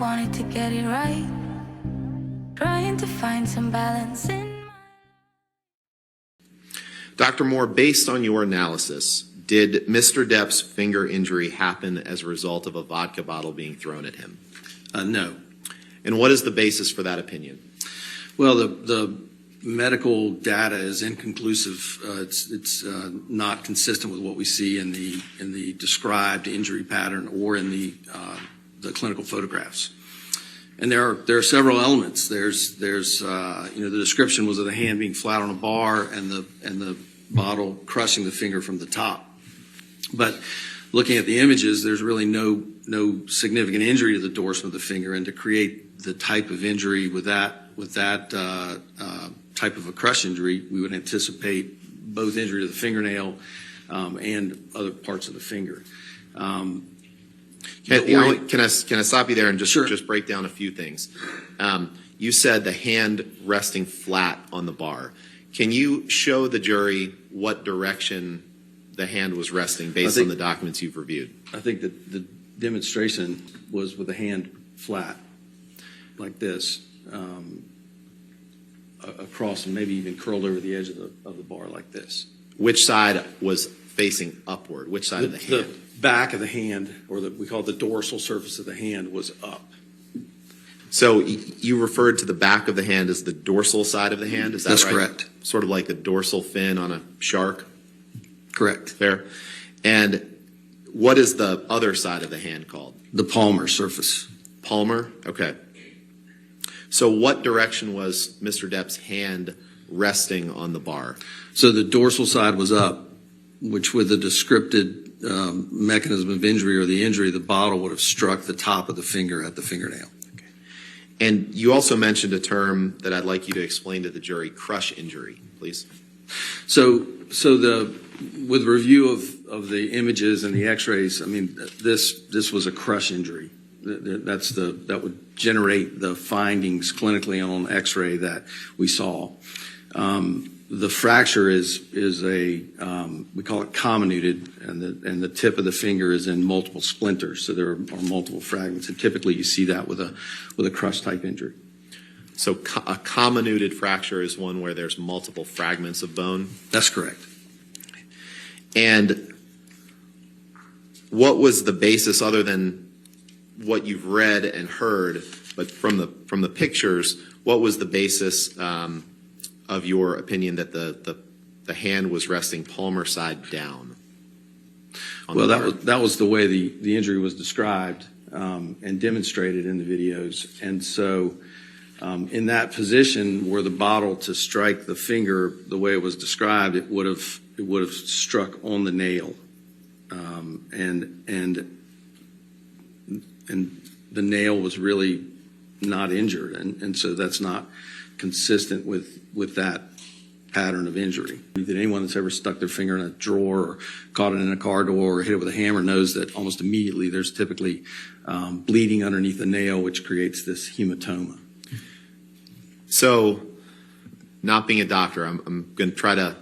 wanted to get it right, trying to find some balance in my... Dr. Moore, based on your analysis, did Mr. Depp's finger injury happen as a result of a vodka bottle being thrown at him? No. And what is the basis for that opinion? Well, the medical data is inconclusive. It's not consistent with what we see in the described injury pattern or in the clinical photographs. And there are several elements. There's the description was of the hand being flat on a bar and the bottle crushing the finger from the top. But looking at the images, there's really no significant injury to the dorsum of the finger, and to create the type of injury with that type of a crush injury, we would anticipate both injury to the fingernail and other parts of the finger. Can I stop you there and just Sure. just break down a few things? You said the hand resting flat on the bar. Can you show the jury what direction the hand was resting based on the documents you've reviewed? I think that the demonstration was with the hand flat, like this, across and maybe even curled over the edge of the bar like this. Which side was facing upward? Which side of the hand? The back of the hand, or we call it the dorsal surface of the hand, was up. So you referred to the back of the hand as the dorsal side of the hand, is that right? That's correct. Sort of like the dorsal fin on a shark? Correct. Fair. And what is the other side of the hand called? The palmar surface. Palmar? Okay. So what direction was Mr. Depp's hand resting on the bar? So the dorsal side was up, which with the descripted mechanism of injury or the injury, the bottle would have struck the top of the finger at the fingernail. Okay. And you also mentioned a term that I'd like you to explain to the jury, crush injury, please. So with review of the images and the x-rays, I mean, this was a crush injury. That would generate the findings clinically on x-ray that we saw. The fracture is we call it comminuted, and the tip of the finger is in multiple splinters, so there are multiple fragments, and typically you see that with a crush type injury. So a comminuted fracture is one where there's multiple fragments of bone? That's correct. And what was the basis, other than what you've read and heard, but from the pictures, what was the basis of your opinion that the hand was resting palmar side down? Well, that was the way the injury was described and demonstrated in the videos, and so in that position, were the bottle to strike the finger the way it was described, it would have struck on the nail, and the nail was really not injured, and so that's not consistent with that pattern of injury. That anyone that's ever stuck their finger in a drawer or caught it in a car door or hit it with a hammer knows that almost immediately there's typically bleeding underneath the nail, which creates this hematoma. So, not being a doctor, I'm going to try to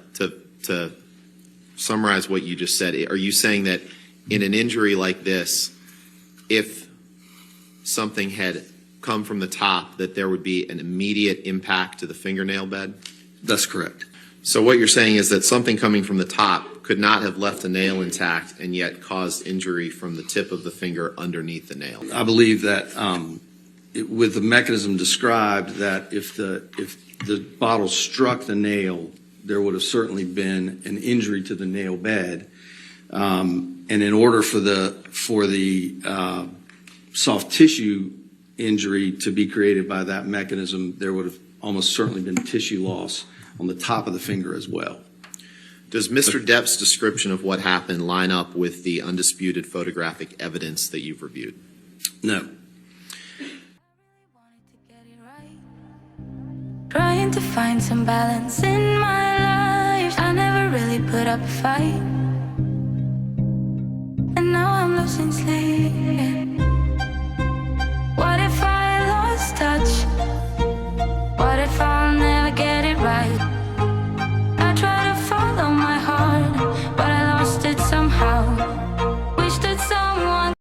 summarize what you just said. Are you saying that in an injury like this, if something had come from the top, that there would be an immediate impact to the fingernail bed? That's correct. So what you're saying is that something coming from the top could not have left the nail intact and yet caused injury from the tip of the finger underneath the nail? I believe that with the mechanism described, that if the bottle struck the nail, there would have certainly been an injury to the nail bed, and in order for the soft tissue injury to be created by that mechanism, there would have almost certainly been tissue loss on the top of the finger as well. Does Mr. Depp's description of what happened line up with the undisputed photographic evidence that you've reviewed? No. Trying to find some balance in my life. I never really put up a fight, and now I'm losing sleep.